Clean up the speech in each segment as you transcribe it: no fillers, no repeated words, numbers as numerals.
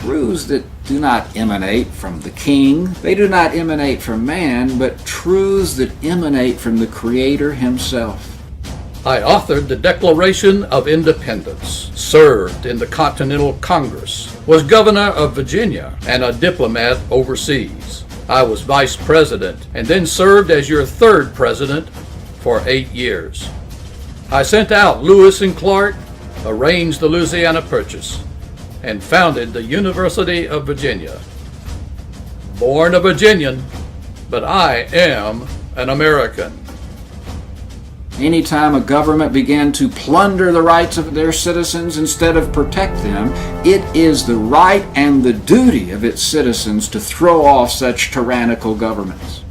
truths that do not emanate from the king. They do not emanate from man, but truths that emanate from the Creator himself. I authored the Declaration of Independence, served in the Continental Congress, was governor of Virginia, and a diplomat overseas. I was vice president and then served as your third president for 8 years. I sent out Lewis and Clark, arranged the Louisiana Purchase, and founded the University of Virginia. Born a Virginian, but I am an American. Anytime a government began to plunder the rights of their citizens instead of protect them, it is the right and the duty of its citizens to throw off such tyrannical governments.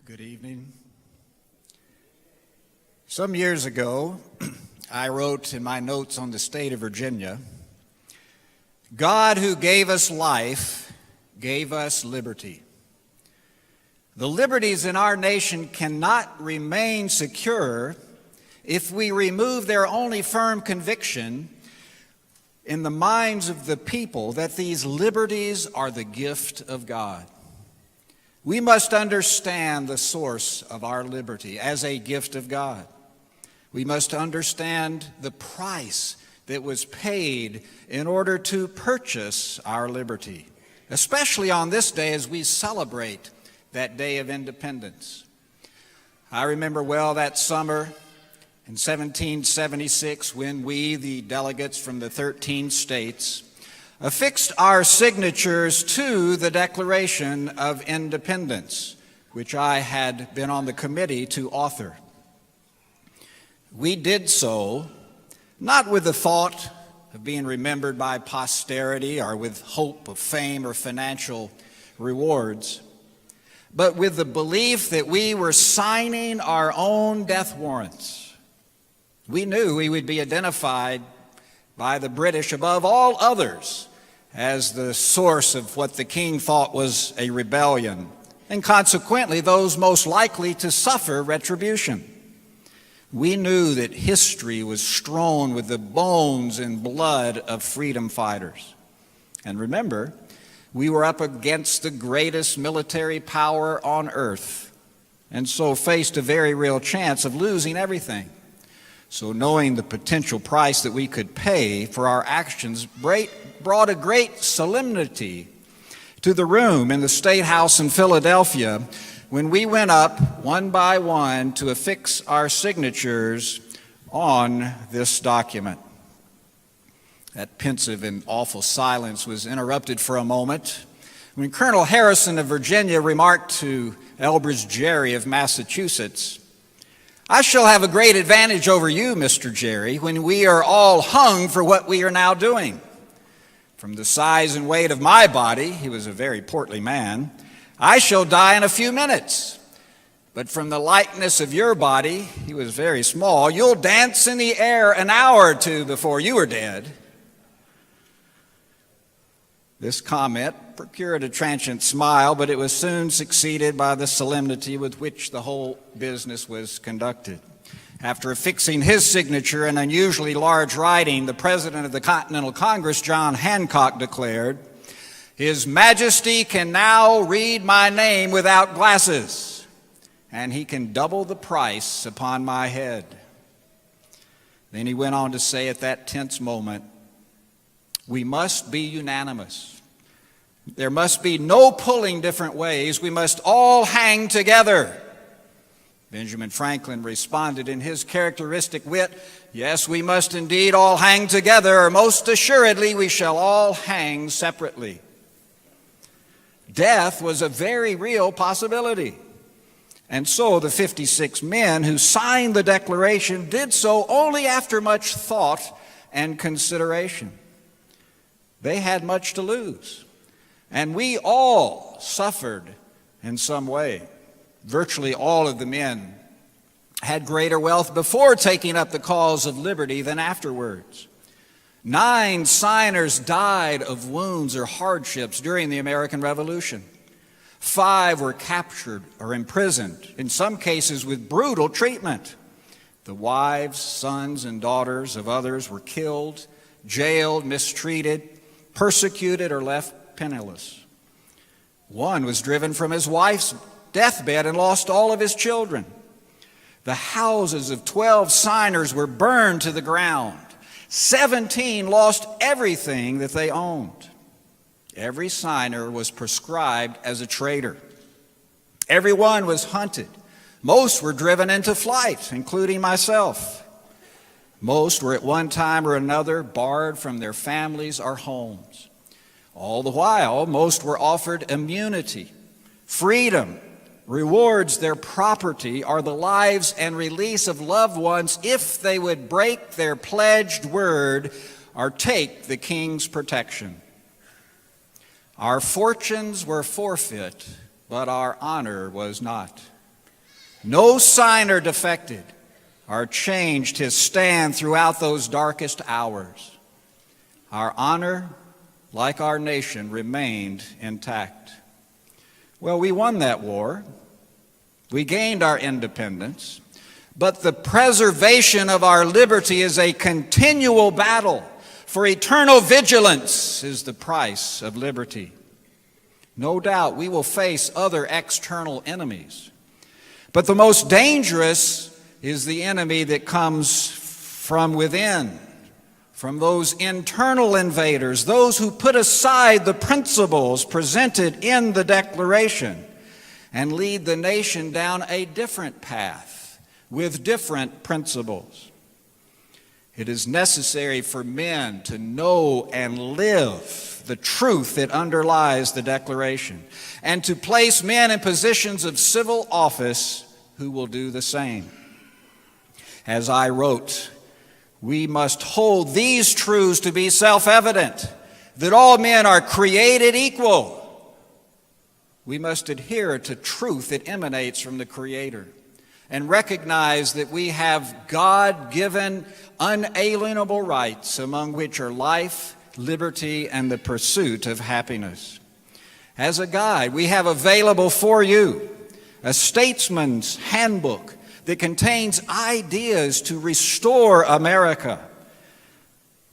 Good evening. Some years ago, I wrote in my notes on the state of Virginia, God who gave us life gave us liberty. The liberties in our nation cannot remain secure if we remove their only firm conviction in the minds of the people that these liberties are the gift of God. We must understand the source of our liberty as a gift of God. We must understand the price that was paid in order to purchase our liberty, especially on this day as we celebrate that day of independence. I remember well that summer in 1776 when we, the delegates from the 13 states, affixed our signatures to the Declaration of Independence, which I had been on the committee to author. We did so not with the thought of being remembered by posterity or with hope of fame or financial rewards, but with the belief that we were signing our own death warrants. We knew we would be identified by the British above all others as the source of what the king thought was a rebellion, and consequently those most likely to suffer retribution. We knew that history was strewn with the bones and blood of freedom fighters. And remember, we were up against the greatest military power on earth, and so faced a very real chance of losing everything. So knowing the potential price that we could pay for our actions brought a great solemnity to the room in the State House in Philadelphia when we went up one by one to affix our signatures on this document. That pensive and awful silence was interrupted for a moment when Colonel Harrison of Virginia remarked to Elbridge Gerry of Massachusetts, "I shall have a great advantage over you, Mr. Gerry, when we are all hung for what we are now doing. From the size and weight of my body," he was a very portly man, "I shall die in a few minutes. But from the likeness of your body," he was very small, "you'll dance in the air an hour or two before you are dead." This comment procured a transient smile, but it was soon succeeded by the solemnity with which the whole business was conducted. After affixing his signature in unusually large writing, the President of the Continental Congress, John Hancock, declared, "His Majesty can now read my name without glasses, and he can double the price upon my head." Then he went on to say at that tense moment, "We must be unanimous. There must be no pulling different ways. We must all hang together." Benjamin Franklin responded in his characteristic wit, "Yes, we must indeed all hang together, or most assuredly we shall all hang separately." Death was a very real possibility. And so the 56 men who signed the Declaration did so only after much thought and consideration. They had much to lose. And we all suffered in some way. Virtually all of the men had greater wealth before taking up the cause of liberty than afterwards. 9 signers died of wounds or hardships during the American Revolution. 5 were captured or imprisoned, in some cases with brutal treatment. The wives, sons, and daughters of others were killed, jailed, mistreated, persecuted, or left penniless. 1 was driven from his wife's deathbed and lost all of his children. The houses of 12 signers were burned to the ground. 17 lost everything that they owned. Every signer was proscribed as a traitor. Everyone was hunted. Most were driven into flight, including myself. Most were at one time or another barred from their families or homes. All the while, most were offered immunity, freedom, rewards, their property, or the lives and release of loved ones if they would break their pledged word or take the king's protection. Our fortunes were forfeit, but our honor was not. No signer defected or changed his stand throughout those darkest hours. Our honor, like our nation, remained intact. Well, we won that war. We gained our independence. But the preservation of our liberty is a continual battle, for eternal vigilance is the price of liberty. No doubt we will face other external enemies. But the most dangerous is the enemy that comes from within, from those internal invaders, those who put aside the principles presented in the Declaration and lead the nation down a different path with different principles. It is necessary for men to know and live the truth that underlies the Declaration, and to place men in positions of civil office who will do the same. As I wrote, we must hold these truths to be self-evident, that all men are created equal. We must adhere to truth that emanates from the Creator and recognize that we have God-given, unalienable rights, among which are life, liberty, and the pursuit of happiness. As a guide, we have available for you a statesman's handbook that contains ideas to restore America.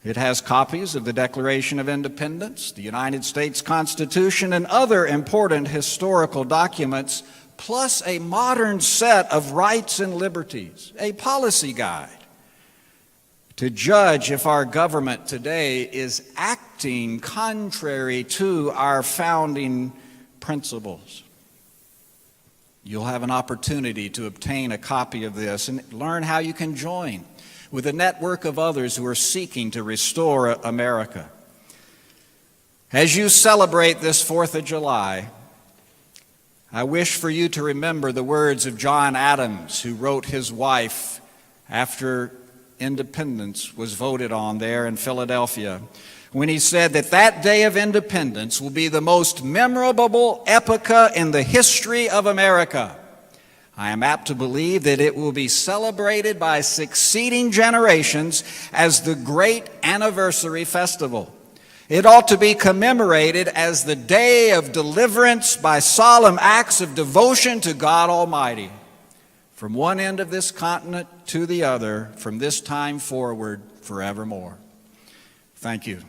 It has copies of the Declaration of Independence, the United States Constitution, and other important historical documents, plus a modern set of rights and liberties, a policy guide to judge if our government today is acting contrary to our founding principles. You'll have an opportunity to obtain a copy of this and learn how you can join with a network of others who are seeking to restore America. As you celebrate this 4th of July, I wish for you to remember the words of John Adams, who wrote his wife after independence was voted on there in Philadelphia, when he said that that day of independence will be the most memorable epoch in the history of America. I am apt to believe that it will be celebrated by succeeding generations as the great anniversary festival. It ought to be commemorated as the day of deliverance by solemn acts of devotion to God Almighty, from one end of this continent to the other, from this time forward, forevermore. Thank you.